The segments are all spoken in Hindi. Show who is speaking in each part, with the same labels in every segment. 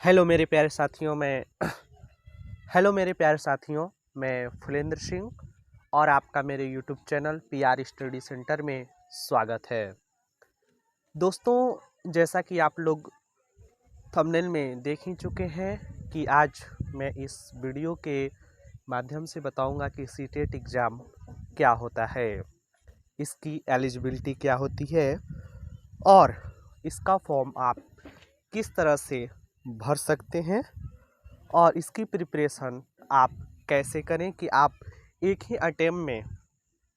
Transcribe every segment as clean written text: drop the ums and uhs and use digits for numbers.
Speaker 1: हेलो मेरे प्यारे साथियों, मैं फुलेंद्र सिंह और आपका मेरे YouTube channel PR study centre में स्वागत है। दोस्तों, जैसा कि आप लोग थंबनेल में देख ही चुके हैं कि आज मैं इस वीडियो के माध्यम से बताऊंगा कि सीटेट एग्ज़ाम क्या होता है, इसकी एलिजिबिलिटी क्या होती है और इसका फॉर्म आप किस तरह से भर सकते हैं और इसकी प्रिपरेशन आप कैसे करें कि आप एक ही अटेम्प्ट में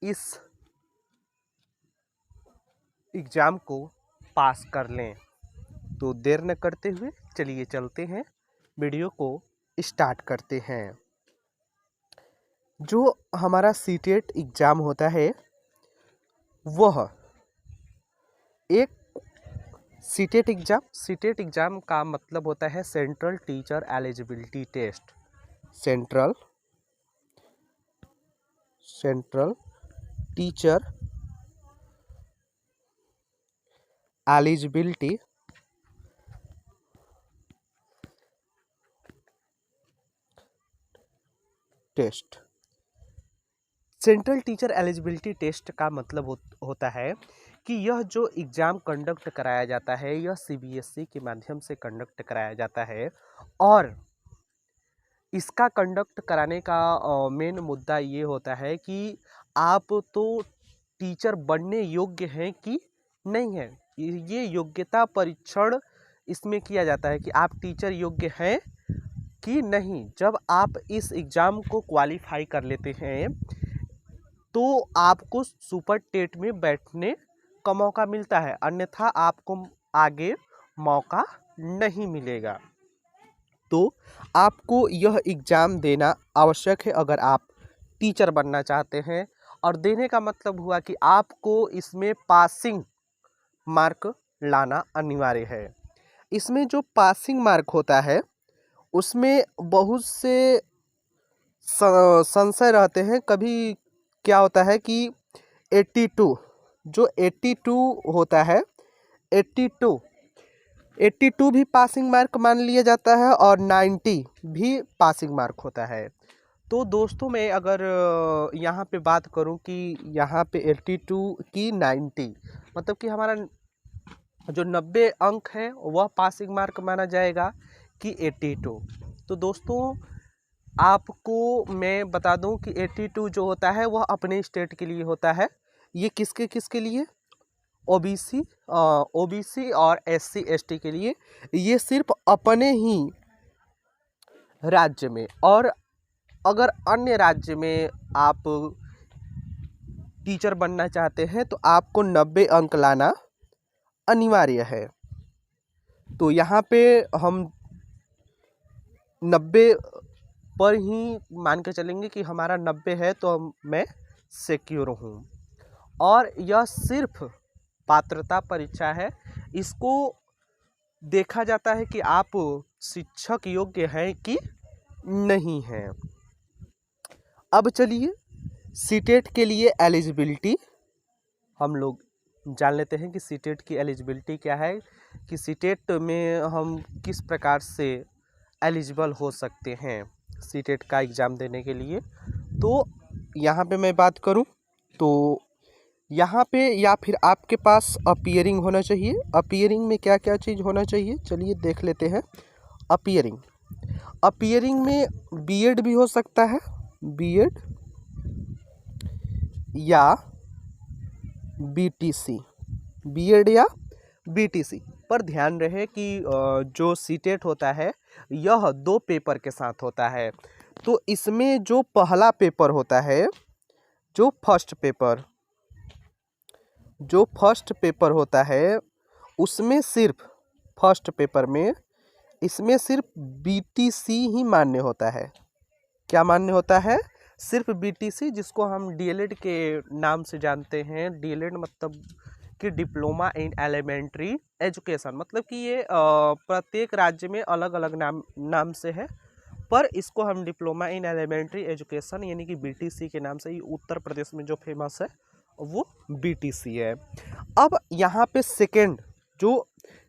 Speaker 1: इस एग्ज़ाम को पास कर लें। तो देर न करते हुए चलिए चलते हैं, वीडियो को स्टार्ट करते हैं। जो हमारा सीटेट एग्ज़ाम होता है वह एक सीटेट एग्ज़ाम का मतलब होता है central teacher eligibility test. Central teacher eligibility test. Central teacher eligibility test का मतलब होता है कि यह जो एग्ज़ाम कंडक्ट कराया जाता है यह सीबीएसई के माध्यम से कंडक्ट कराया जाता है और इसका कंडक्ट कराने का मेन मुद्दा ये होता है कि आप तो टीचर बनने योग्य हैं कि नहीं है। ये योग्यता परीक्षण इसमें किया जाता है कि आप टीचर योग्य हैं कि नहीं। जब आप इस एग्ज़ाम को क्वालिफाई कर लेते हैं तो आपको सुपर टेट में बैठने का मौका मिलता है, अन्यथा आपको आगे मौका नहीं मिलेगा। तो आपको यह एग्ज़ाम देना आवश्यक है अगर आप टीचर बनना चाहते हैं। और देने का मतलब हुआ कि आपको इसमें पासिंग मार्क लाना अनिवार्य है। इसमें जो पासिंग मार्क होता है उसमें बहुत से संशय रहते हैं। कभी क्या होता है कि 82 होता है, 82 भी पासिंग मार्क मान लिया जाता है और 90 भी पासिंग मार्क होता है। तो दोस्तों, मैं अगर यहाँ पे बात करूँ कि यहाँ पे 82 की 90 मतलब कि हमारा जो 90 अंक है वह पासिंग मार्क माना जाएगा कि 82। तो दोस्तों, आपको मैं बता दूं कि 82 जो होता है वह अपने स्टेट के लिए होता है। ये किसके लिए? ओबीसी और एससी एसटी के लिए। ये सिर्फ अपने ही राज्य में, और अगर अन्य राज्य में आप टीचर बनना चाहते हैं तो आपको 90 अंक लाना अनिवार्य है। तो यहाँ पे हम 90 पर ही मान के चलेंगे कि हमारा 90 है तो मैं सिक्योर हूँ। और यह सिर्फ पात्रता परीक्षा है, इसको देखा जाता है कि आप शिक्षक योग्य हैं कि नहीं हैं। अब चलिए सीटेट के लिए एलिजिबिलिटी हम लोग जान लेते हैं कि सीटेट की एलिजिबिलिटी क्या है, कि सीटेट में हम किस प्रकार से एलिजिबल हो सकते हैं सीटेट का एग्ज़ाम देने के लिए। तो यहाँ पे मैं बात करूँ तो यहाँ पे या फिर आपके पास अपीयरिंग होना चाहिए। अपीयरिंग में क्या क्या चीज़ होना चाहिए चलिए देख लेते हैं। अपीयरिंग में बीएड भी हो सकता है, बीएड या बीटीसी, बीएड या बीटीसी। पर ध्यान रहे कि जो सीटेट होता है यह 2 पेपर के साथ होता है। तो इसमें जो पहला पेपर होता है, जो फर्स्ट पेपर होता है उसमें सिर्फ फर्स्ट पेपर में इसमें सिर्फ बीटीसी ही मान्य होता है। क्या मान्य होता है? सिर्फ बीटीसी, जिसको हम डीएलएड के नाम से जानते हैं। डीएलएड मतलब कि डिप्लोमा इन एलिमेंट्री एजुकेशन, मतलब कि ये प्रत्येक राज्य में अलग अलग नाम से है, पर इसको हम डिप्लोमा इन एलिमेंट्री एजुकेशन यानी कि बीटीसी के नाम से ही उत्तर प्रदेश में जो फेमस है वो बीटीसी है। अब यहाँ पे सेकेंड जो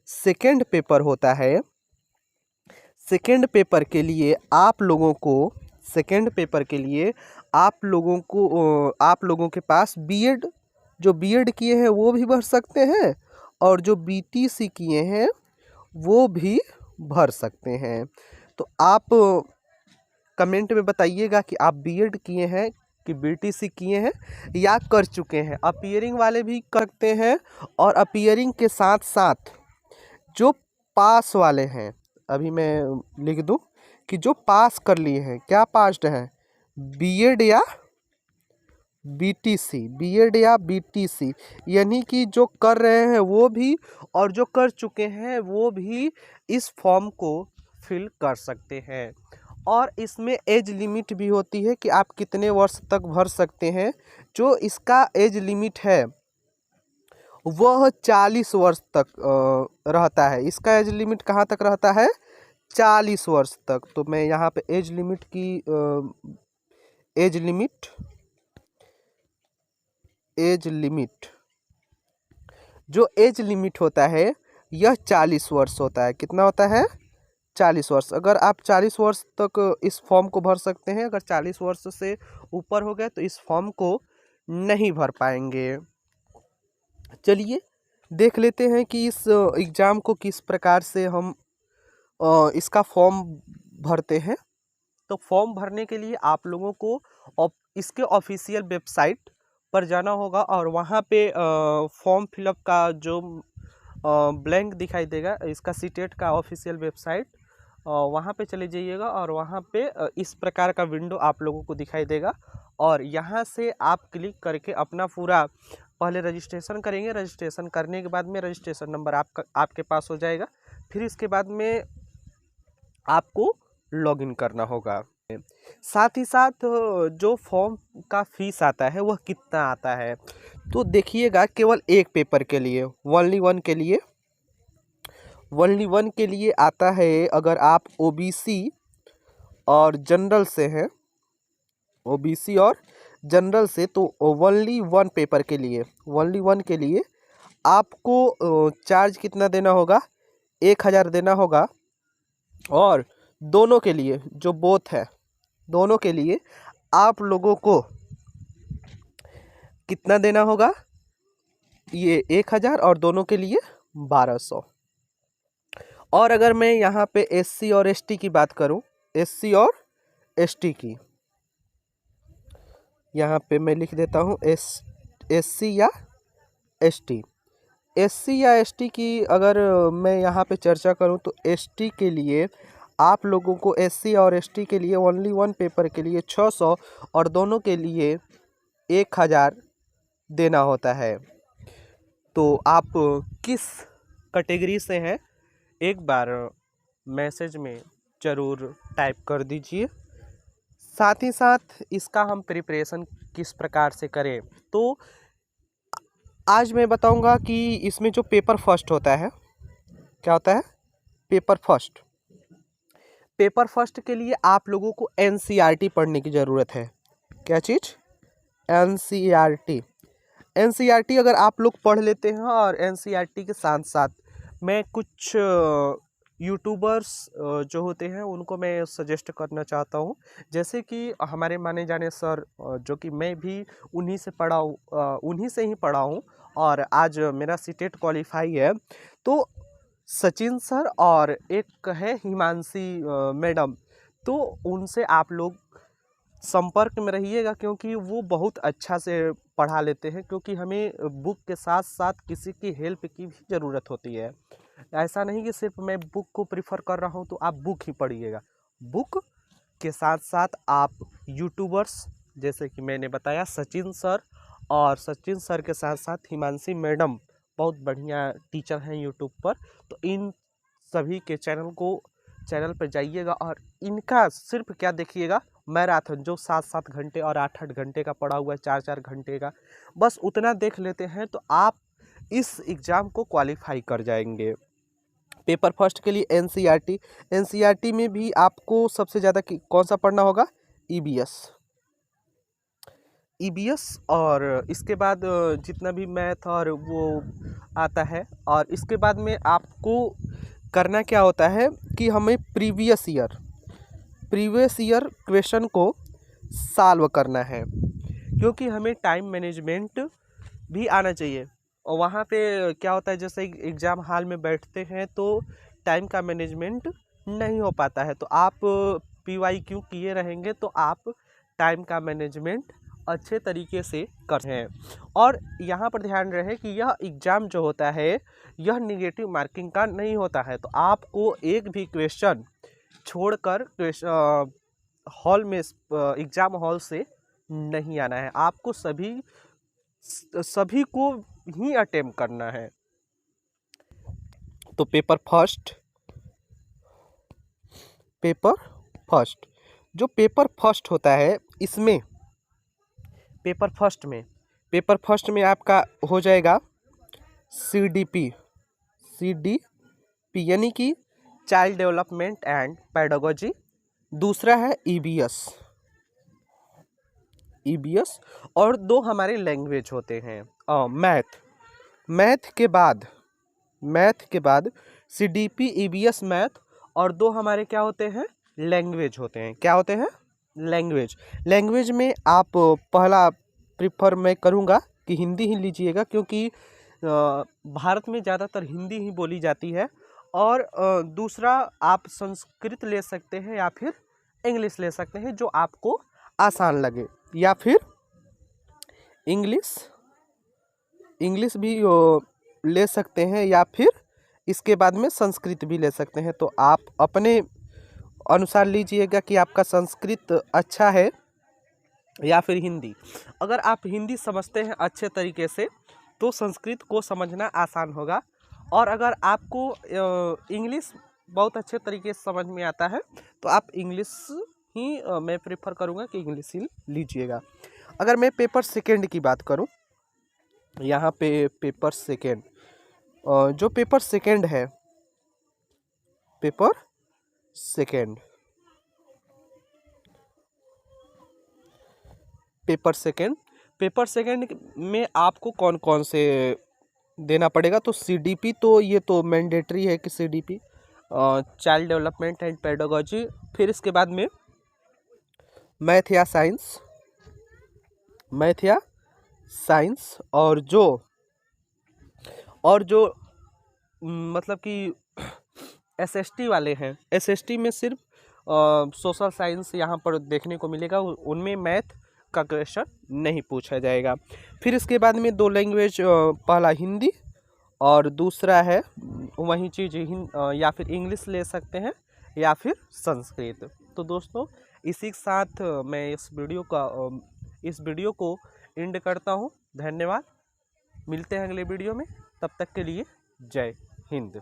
Speaker 1: सेकेंड पेपर होता है, सेकेंड पेपर के लिए आप लोगों को, सेकेंड पेपर के लिए आप लोगों के पास बीएड, जो बीएड किए हैं वो भी भर सकते हैं, और जो बीटीसी किए हैं वो भी भर सकते हैं। तो आप कमेंट में बताइएगा कि आप बीएड किए हैं कि बीटीसी किए हैं या कर चुके हैं। अपीयरिंग वाले भी करते हैं, और अपीयरिंग के साथ साथ जो पास वाले हैं, अभी मैं लिख दूं कि जो पास कर लिए हैं, क्या पास्ड हैं, बीएड या बीटीसी, बीएड या बीटीसी, यानी कि जो कर रहे हैं वो भी और जो कर चुके हैं वो भी इस फॉर्म को फिल कर सकते हैं। और इसमें एज लिमिट भी होती है कि आप कितने वर्ष तक भर सकते हैं। जो इसका एज लिमिट है वह 40 वर्ष तक रहता है। इसका एज लिमिट कहाँ तक रहता है, 40 वर्ष तक। तो मैं यहाँ पे एज लिमिट की एज लिमिट जो एज लिमिट होता है यह 40 वर्ष होता है। कितना होता है, 40 वर्ष। अगर आप 40 वर्ष तक इस फॉर्म को भर सकते हैं, अगर 40 वर्ष से ऊपर हो गए तो इस फॉर्म को नहीं भर पाएंगे। चलिए देख लेते हैं कि इस एग्ज़ाम को किस प्रकार से हम इसका फॉर्म भरते हैं। तो फॉर्म भरने के लिए आप लोगों को इसके ऑफिशियल वेबसाइट पर जाना होगा, और वहाँ पे फॉर्म फिलअप का जो ब्लैंक दिखाई देगा, इसका सीटेट का ऑफिशियल वेबसाइट, वहाँ पे चले जाइएगा, और वहाँ पे इस प्रकार का विंडो आप लोगों को दिखाई देगा। और यहाँ से आप क्लिक करके अपना पूरा पहले रजिस्ट्रेशन करेंगे। रजिस्ट्रेशन करने के बाद में रजिस्ट्रेशन नंबर आपके पास हो जाएगा। फिर इसके बाद में आपको लॉगिन करना होगा। साथ ही साथ जो फॉर्म का फीस आता है वह कितना आता है, तो देखिएगा केवल एक पेपर के लिए, ओनली वन के लिए आता है। अगर आप ओबीसी और जनरल से हैं, ओबीसी और जनरल से, तो ओनली वन पेपर के लिए, ओनली वन के लिए आपको चार्ज कितना देना होगा, 1000 देना होगा। और दोनों के लिए, जो बोथ है, दोनों के लिए आप लोगों को कितना देना होगा, ये 1000, और दोनों के लिए 1200। और अगर मैं यहाँ पे एससी और एसटी की बात करूँ, एससी और एसटी की, यहाँ पे मैं लिख देता हूँ एससी या एसटी। एससी या एसटी की अगर मैं यहाँ पे चर्चा करूँ तो एसटी के लिए आप लोगों को, एससी और एसटी के लिए ओनली वन पेपर के लिए 600 और दोनों के लिए 1000 देना होता है। तो आप किस कैटेगरी से हैं एक बार मैसेज में ज़रूर टाइप कर दीजिए। साथ ही साथ इसका हम प्रिपरेशन किस प्रकार से करें, तो आज मैं बताऊंगा कि इसमें जो पेपर फर्स्ट होता है, क्या होता है, पेपर फर्स्ट। पेपर फर्स्ट के लिए आप लोगों को एनसीईआरटी पढ़ने की ज़रूरत है। क्या चीज़, एनसीईआरटी। एनसीईआरटी अगर आप लोग पढ़ लेते हैं, और एनसीईआरटी के साथ साथ मैं कुछ यूट्यूबर्स जो होते हैं उनको मैं सजेस्ट करना चाहता हूँ। जैसे कि हमारे माने जाने सर, जो कि मैं भी उन्हीं से ही पढ़ा हूँ, और आज मेरा सीटेट क्वालिफाई है। तो सचिन सर और एक है हिमांशी मैडम, तो उनसे आप लोग संपर्क में रहिएगा, क्योंकि वो बहुत अच्छा से पढ़ा लेते हैं। क्योंकि हमें बुक के साथ साथ किसी की हेल्प की भी ज़रूरत होती है। ऐसा नहीं कि सिर्फ मैं बुक को प्रिफर कर रहा हूँ तो आप बुक ही पढ़िएगा। बुक के साथ साथ आप यूट्यूबर्स, जैसे कि मैंने बताया सचिन सर, और सचिन सर के साथ साथ हिमांशी मैडम बहुत बढ़िया टीचर हैं यूट्यूब पर। तो इन सभी के चैनल पर जाइएगा, और इनका सिर्फ क्या देखिएगा, मैराथन जो 7-7 घंटे और 8-8 घंटे का पड़ा हुआ है, 4-4 घंटे का, बस उतना देख लेते हैं तो आप इस एग्ज़ाम को क्वालिफाई कर जाएंगे। पेपर फर्स्ट के लिए एनसीईआरटी में भी आपको सबसे ज़्यादा कौन सा पढ़ना होगा, ईवीएस। ईबीएस और इसके बाद जितना भी मैथ और वो आता है, और इसके बाद में आपको करना क्या होता है कि हमें प्रीवियस ईयर क्वेश्चन को सॉल्व करना है, क्योंकि हमें टाइम मैनेजमेंट भी आना चाहिए। और वहाँ पे क्या होता है, जैसे एग्ज़ाम हॉल में बैठते हैं तो टाइम का मैनेजमेंट नहीं हो पाता है, तो आप PYQ किए रहेंगे तो आप टाइम का मैनेजमेंट अच्छे तरीके से कर हैं। और यहाँ पर ध्यान रहे कि यह एग्ज़ाम जो होता है यह निगेटिव मार्किंग का नहीं होता है, तो आपको एक भी क्वेश्चन छोड़कर हॉल में एग्ज़ाम हॉल से नहीं आना है, आपको सभी को ही अटेम्प्ट करना है। तो पेपर फर्स्ट जो पेपर फर्स्ट होता है, इसमें पेपर फर्स्ट में आपका हो जाएगा CDP यानी कि चाइल्ड डेवलपमेंट एंड पेडागोजी। दूसरा है EBS और दो हमारे लैंग्वेज होते हैं मैथ के बाद CDP EBS मैथ, और दो हमारे क्या होते हैं, लैंग्वेज होते हैं। क्या होते हैं? लैंग्वेज में आप पहला प्रीफर मैं करूँगा कि हिंदी ही लीजिएगा, क्योंकि भारत में ज़्यादातर हिंदी ही बोली जाती है। और दूसरा आप संस्कृत ले सकते हैं या फिर इंग्लिश ले सकते हैं, जो आपको आसान लगे, या फिर इंग्लिश भी ले सकते हैं, या फिर इसके बाद में संस्कृत भी ले सकते हैं। तो आप अपने अनुसार लीजिएगा कि आपका संस्कृत अच्छा है या फिर हिंदी। अगर आप हिंदी समझते हैं अच्छे तरीके से तो संस्कृत को समझना आसान होगा, और अगर आपको इंग्लिश बहुत अच्छे तरीके से समझ में आता है तो आप इंग्लिश ही मैं प्रेफर करूँगा कि इंग्लिश ही लीजिएगा। अगर मैं पेपर सेकेंड की बात करूँ, यहाँ पे पेपर सेकेंड जो पेपर सेकेंड है, पेपर सेकेंड में आपको कौन कौन से देना पड़ेगा। तो CDP तो ये तो मैंडेटरी है कि CDP child development and pedagogy, फिर इसके बाद में मैथ या साइंस और जो मतलब कि SST वाले हैं, SST में सिर्फ सोशल साइंस यहाँ पर देखने को मिलेगा, उनमें मैथ का क्वेश्चन नहीं पूछा जाएगा। फिर इसके बाद में दो लैंग्वेज, पहला हिंदी और दूसरा है वही चीज़ या फिर इंग्लिश ले सकते हैं या फिर संस्कृत। तो दोस्तों इसी के साथ मैं इस वीडियो को एंड करता हूँ। धन्यवाद, मिलते हैं अगले वीडियो में, तब तक के लिए जय हिंद।